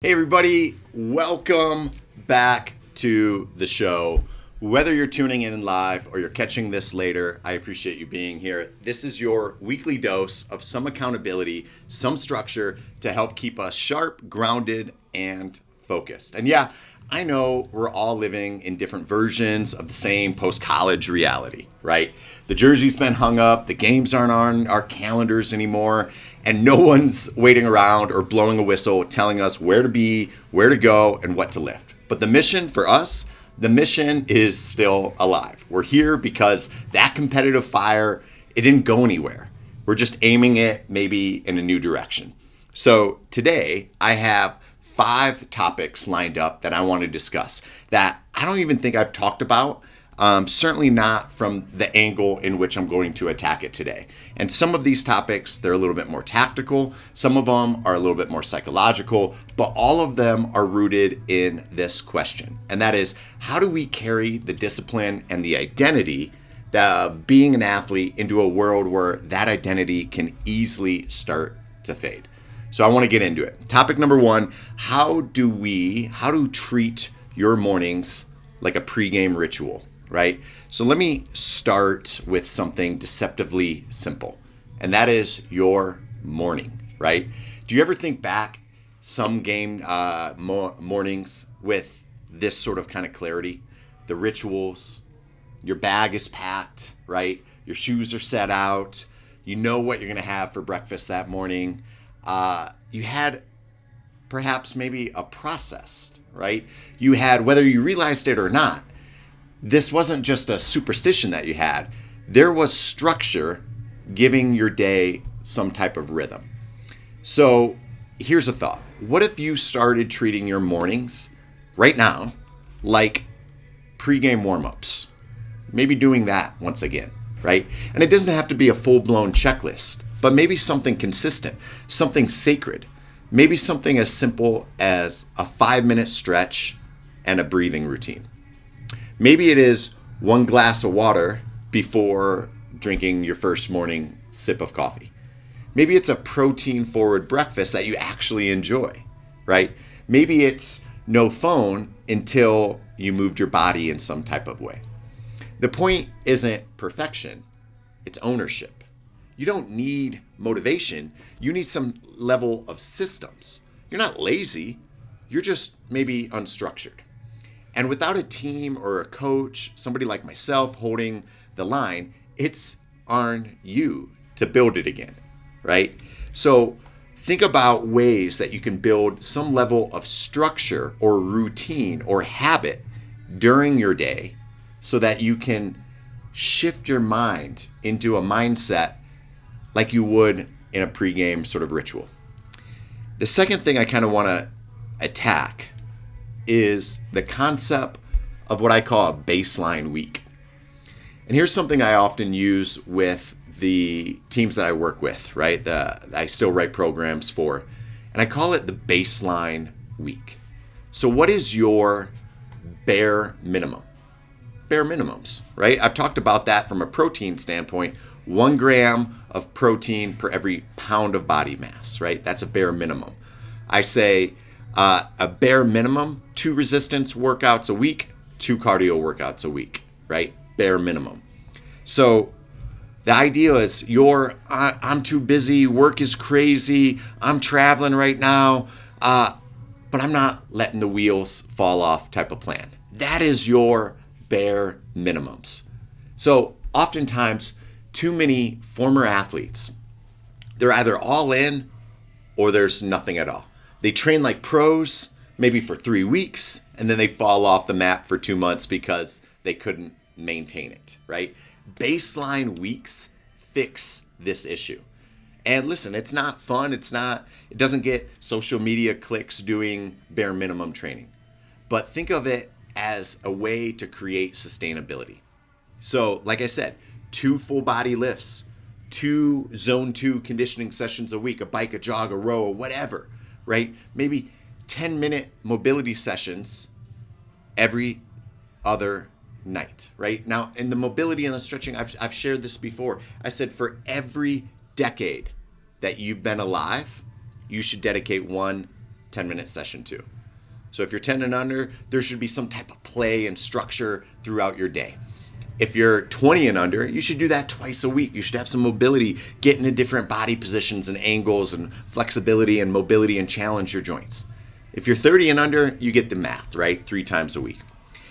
Hey everybody, welcome back to the show. Whether you're tuning in live or you're catching this later, I appreciate you being here. This is your weekly dose of some accountability, some structure to help keep us sharp, grounded, and focused. And yeah, I know we're all living in different versions of the same post-college reality, right? The jersey's been hung up, the games aren't on our calendars anymore, and no one's waiting around or blowing a whistle telling us where to be, where to go, and what to lift. But the mission for us, the mission is still alive. We're here because that competitive fire, it didn't go anywhere. We're just aiming it maybe in a new direction. So today I have 5 topics lined up that I want to discuss that I don't even think I've talked about. Certainly not from the angle in which I'm going to attack it today. And some of these topics, they're a little bit more tactical. Some of them are a little bit more psychological, but all of them are rooted in this question. And that is, how do we carry the discipline and the identity of being an athlete into a world where that identity can easily start to fade? So I want to get into it. Topic number 1, how do treat your mornings like a pregame ritual? Right? So let me start with something deceptively simple, and that is your morning, right? Do you ever think back some game mornings with this sort of kind of clarity? The rituals, your bag is packed, right? Your shoes are set out. You know what you're going to have for breakfast that morning. You had perhaps maybe a process, right? You had, whether you realized it or not, this wasn't just a superstition that you had. There was structure giving your day some type of rhythm. So here's a thought. What if you started treating your mornings right now like pregame warm-ups? Maybe doing that once again, right? And it doesn't have to be a full-blown checklist, but maybe something consistent, something sacred, maybe something as simple as a 5-minute stretch and a breathing routine. Maybe it is 1 glass of water before drinking your first morning sip of coffee. Maybe it's a protein-forward breakfast that you actually enjoy, right? Maybe it's no phone until you moved your body in some type of way. The point isn't perfection, it's ownership. You don't need motivation, you need some level of systems. You're not lazy, you're just maybe unstructured. And without a team or a coach, somebody like myself holding the line, it's on you to build it again, right? So think about ways that you can build some level of structure or routine or habit during your day so that you can shift your mind into a mindset like you would in a pregame sort of ritual. The second thing I kind of want to attack is the concept of what I call a baseline week. And here's something I often use with the teams that I work with, right? I still write programs for, and I call it the baseline week. So what is your bare minimum? Bare minimums, right? I've talked about that from a protein standpoint. 1 gram of protein per every pound of body mass, right? That's a bare minimum. I say a bare minimum, 2 resistance workouts a week, 2 cardio workouts a week, right? Bare minimum. So the idea is I'm too busy, work is crazy, I'm traveling right now, but I'm not letting the wheels fall off type of plan. That is your bare minimums. So oftentimes, too many former athletes, they're either all in or there's nothing at all. They train like pros, maybe for 3 weeks, and then they fall off the mat for 2 months because they couldn't maintain it, right? Baseline weeks fix this issue. And listen, it's not fun. It doesn't get social media clicks doing bare minimum training. But think of it as a way to create sustainability. So, like I said, 2 full body lifts, 2 zone 2 conditioning sessions a week, a bike, a jog, a row, or whatever, right? Maybe 10-minute mobility sessions every other night, right? Now, in the mobility and the stretching, I've shared this before. I said for every decade that you've been alive, you should dedicate 1 10-minute session 2. So if you're 10 and under, there should be some type of play and structure throughout your day. If you're 20 and under, you should do that twice a week. You should have some mobility, get into different body positions and angles and flexibility and mobility and challenge your joints. If you're 30 and under, you get the math, right? 3 times a week.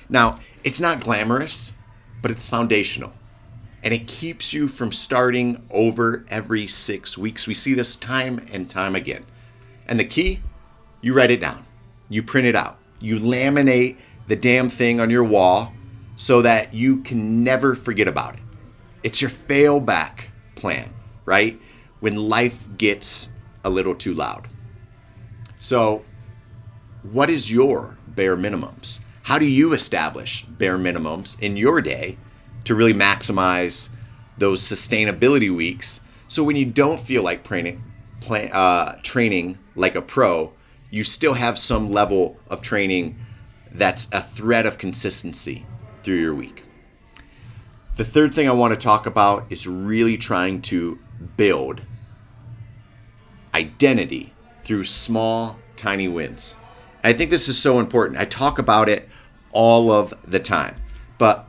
Now, it's not glamorous, but it's foundational. And it keeps you from starting over every 6 weeks. We see this time and time again. And the key, you write it down. You print it out. You laminate the damn thing on your wall so that you can never forget about it. It's your fail back plan, right? When life gets a little too loud. So, what is your bare minimums? How do you establish bare minimums in your day to really maximize those sustainability weeks? So when you don't feel like training like a pro, you still have some level of training that's a thread of consistency through your week. The third thing I want to talk about is really trying to build identity through small, tiny wins. I think this is so important. I talk about it all of the time. But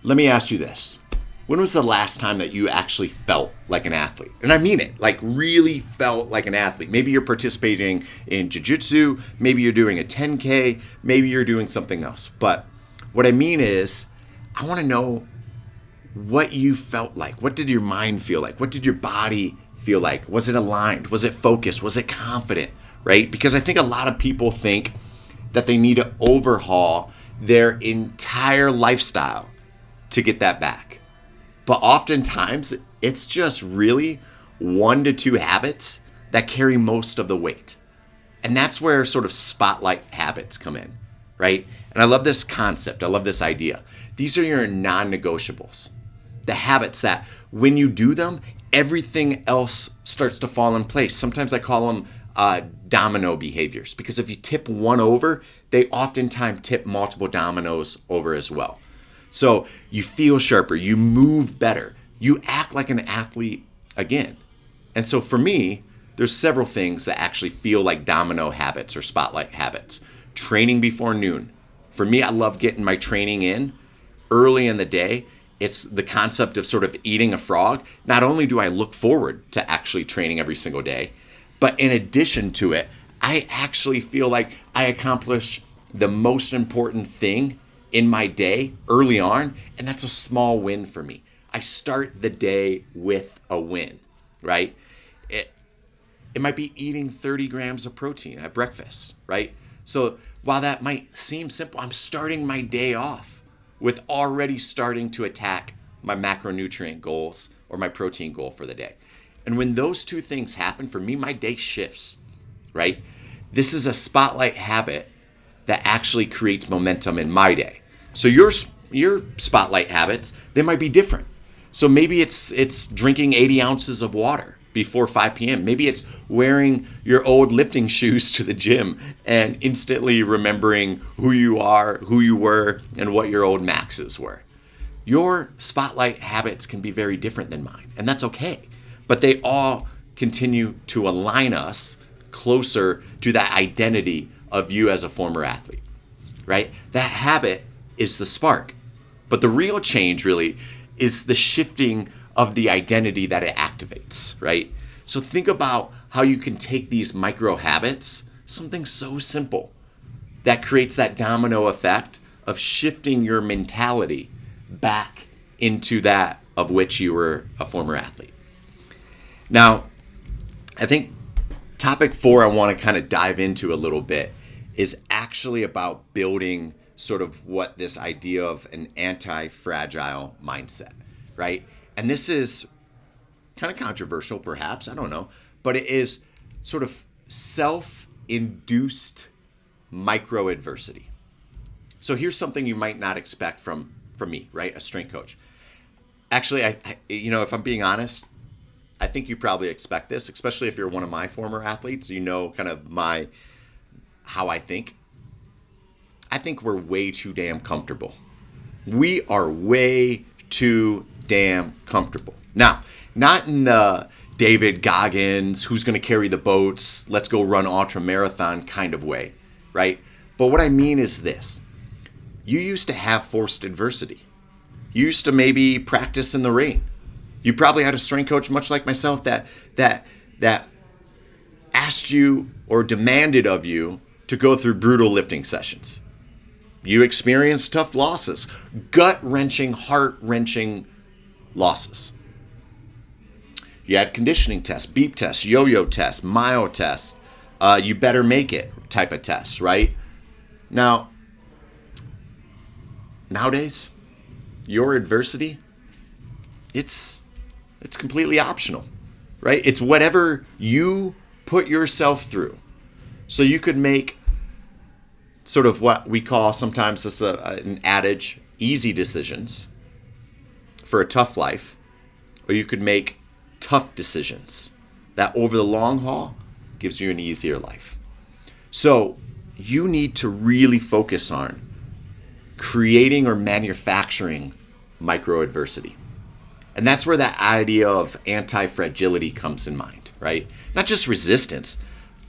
let me ask you this. When was the last time that you actually felt like an athlete? And I mean it, like really felt like an athlete. Maybe you're participating in jiu-jitsu, maybe you're doing a 10K, maybe you're doing something else. But what I mean is, I want to know what you felt like. What did your mind feel like? What did your body feel like? Was it aligned? Was it focused? Was it confident? Right? Because I think a lot of people think that they need to overhaul their entire lifestyle to get that back. But oftentimes, it's just really 1 to 2 habits that carry most of the weight. And that's where sort of spotlight habits come in, right? And I love this concept. I love this idea. These are your non-negotiables. The habits that when you do them, everything else starts to fall in place. Sometimes I call them domino behaviors, because if you tip one over, they oftentimes tip multiple dominoes over as well. So you feel sharper, you move better, you act like an athlete again. And so for me, there's several things that actually feel like domino habits or spotlight habits. Training before noon. For me, I love getting my training in early in the day. It's the concept of sort of eating a frog. Not only do I look forward to actually training every single day, but in addition to it, I actually feel like I accomplish the most important thing in my day early on, and that's a small win for me. I start the day with a win, right? It might be eating 30 grams of protein at breakfast, right? So while that might seem simple, I'm starting my day off with already starting to attack my macronutrient goals or my protein goal for the day. And when those two things happen, for me, my day shifts, right? This is a spotlight habit that actually creates momentum in my day. So your spotlight habits, they might be different. So maybe it's drinking 80 ounces of water before 5 p.m. Maybe it's wearing your old lifting shoes to the gym and instantly remembering who you are, who you were, and what your old maxes were. Your spotlight habits can be very different than mine, and that's okay. But they all continue to align us closer to that identity of you as a former athlete, right? That habit is the spark. But the real change really is the shifting of the identity that it activates, right? So think about how you can take these micro habits, something so simple that creates that domino effect of shifting your mentality back into that of which you were a former athlete. Now, I think topic 4 I want to kind of dive into a little bit is actually about building sort of what this idea of an anti-fragile mindset, right? And this is kind of controversial, perhaps, I don't know, but it is sort of self-induced micro-adversity. So here's something you might not expect from me, right? A strength coach. Actually, I if I'm being honest, I think you probably expect this, especially if you're one of my former athletes, you know kind of how I think. I think we're way too damn comfortable. We are way too damn comfortable. Now, not in the David Goggins, who's going to carry the boats, let's go run ultra marathon kind of way, right? But what I mean is this. You used to have forced adversity. You used to maybe practice in the rain. You probably had a strength coach, much like myself, that asked you or demanded of you to go through brutal lifting sessions. You experienced tough losses, gut-wrenching, heart-wrenching losses. You had conditioning tests, beep tests, yo-yo tests, myo tests, you better make it type of tests, right? Nowadays, your adversity, it's completely optional, right? It's whatever you put yourself through. So you could make sort of what we call sometimes this an adage, easy decisions for a tough life, or you could make tough decisions that over the long haul gives you an easier life. So you need to really focus on creating or manufacturing micro adversity. And that's where that idea of anti-fragility comes in mind, right? Not just resistance,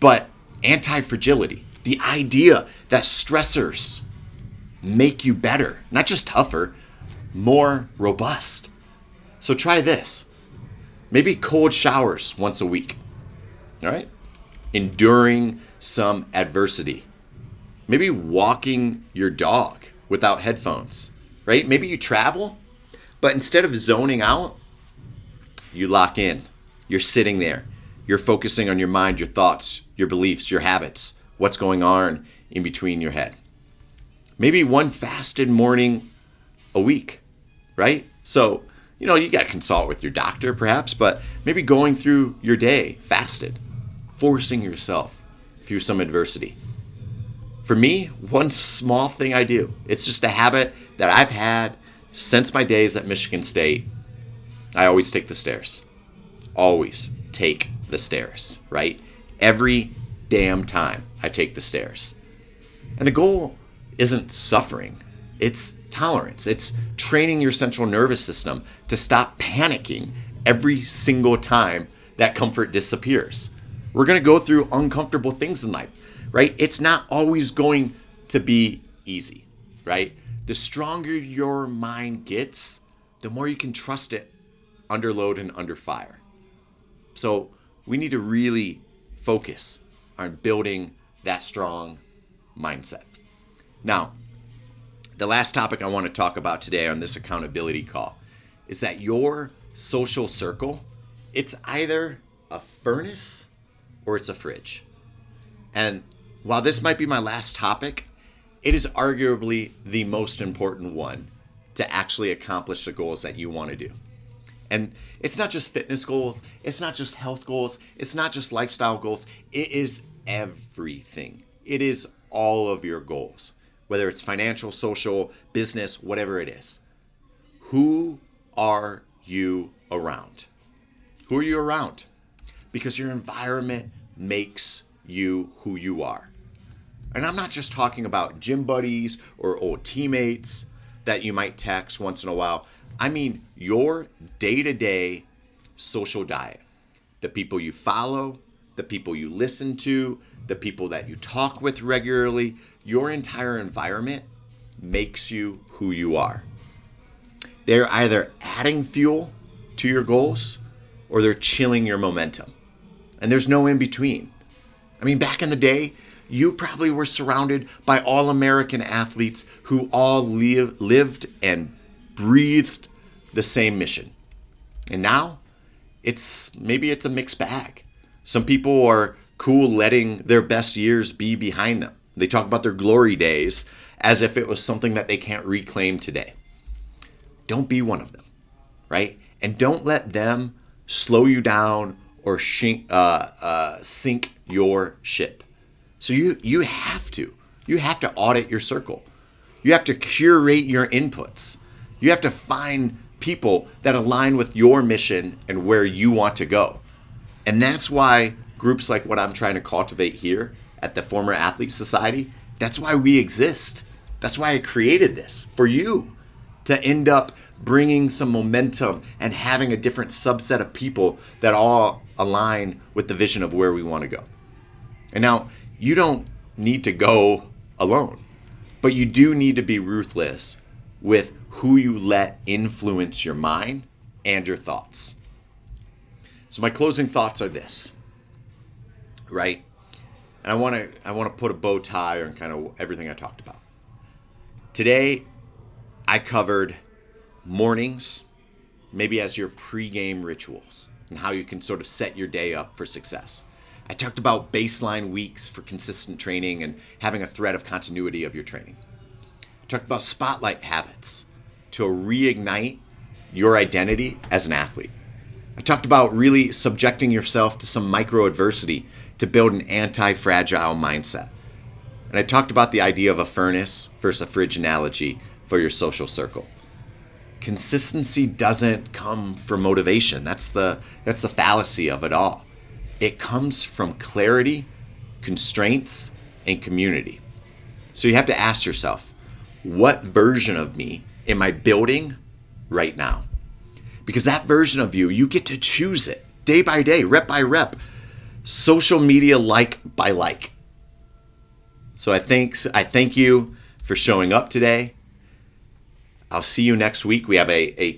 but anti-fragility. The idea that stressors make you better, not just tougher, more robust. So try this. Maybe cold showers once a week, all right? Enduring some adversity. Maybe walking your dog without headphones, right? Maybe you travel, but instead of zoning out, you lock in. You're sitting there. You're focusing on your mind, your thoughts, your beliefs, your habits, what's going on in between your head. Maybe one fasted morning a week, right? So, you got to consult with your doctor perhaps, but maybe going through your day fasted, forcing yourself through some adversity. For me, one small thing I do, it's just a habit that I've had since my days at Michigan State. I always take the stairs. Always take the stairs, right? Every damn time I take the stairs. And the goal isn't suffering. It's tolerance. It's training your central nervous system to stop panicking every single time that comfort disappears. We're going to go through uncomfortable things in life, right? It's not always going to be easy, right? The stronger your mind gets, the more you can trust it under load and under fire. So we need to really focus on building that strong mindset. Now, the last topic I want to talk about today on this accountability call is that your social circle, it's either a furnace or it's a fridge. And while this might be my last topic, it is arguably the most important one to actually accomplish the goals that you want to do. And it's not just fitness goals, it's not just health goals, it's not just lifestyle goals, it is everything. It is all of your goals, whether it's financial, social, business, whatever it is. Who are you around? Who are you around? Because your environment makes you who you are. And I'm not just talking about gym buddies or old teammates that you might text once in a while. I mean your day-to-day social diet. The people you follow, the people you listen to, the people that you talk with regularly. Your entire environment makes you who you are. They're either adding fuel to your goals or they're chilling your momentum. And there's no in between. I mean, back in the day, you probably were surrounded by all-American athletes who all lived and breathed the same mission. And now, maybe it's a mixed bag. Some people are cool letting their best years be behind them. They talk about their glory days as if it was something that they can't reclaim today. Don't be one of them, right? And don't let them slow you down or sink your ship. So you have to audit your circle. You have to curate your inputs. You have to find people that align with your mission and where you want to go. And that's why groups like what I'm trying to cultivate here at the Former Athlete Society, that's why we exist. That's why I created this, for you to end up bringing some momentum and having a different subset of people that all align with the vision of where we want to go. And now, you don't need to go alone, but you do need to be ruthless with who you let influence your mind and your thoughts. So my closing thoughts are this, right? And I want to put a bow tie on kind of everything I talked about. Today, I covered mornings, maybe as your pregame rituals, and how you can sort of set your day up for success. I talked about baseline weeks for consistent training and having a thread of continuity of your training. I talked about spotlight habits to reignite your identity as an athlete. I talked about really subjecting yourself to some micro adversity to build an anti-fragile mindset. And I talked about the idea of a furnace versus a fridge analogy for your social circle. Consistency doesn't come from motivation. That's the fallacy of it all. It comes from clarity, constraints, and community. So you have to ask yourself, what version of me am I building right now? Because that version of you get to choose it day by day, rep by rep, social media like by like. So I thank you for showing up today. I'll see you next week. We have a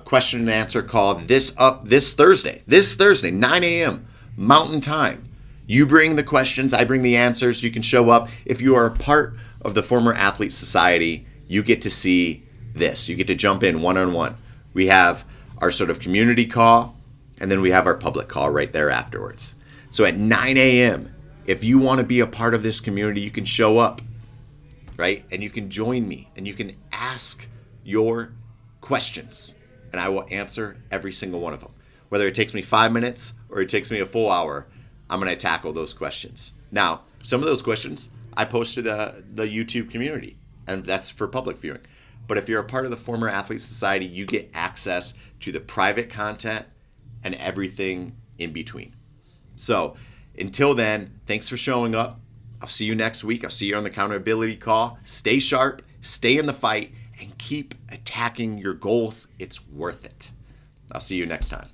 question and answer call this Thursday, 9 a.m. Mountain Time. You bring the questions, I bring the answers. You can show up. If you are a part of the Former Athlete Society, you get to see this. You get to jump in one-on-one. We have our sort of community call, and then we have our public call right there afterwards. So at 9 a.m., if you want to be a part of this community, you can show up, right? And you can join me, and you can ask your questions, and I will answer every single one of them. Whether it takes me 5 minutes or it takes me a full hour, I'm going to tackle those questions. Now, some of those questions I post to the YouTube community, and that's for public viewing. But if you're a part of the Former Athlete Society, you get access to the private content and everything in between. So until then, thanks for showing up. I'll see you next week. I'll see you on the accountability call. Stay sharp, stay in the fight, and keep attacking your goals. It's worth it. I'll see you next time.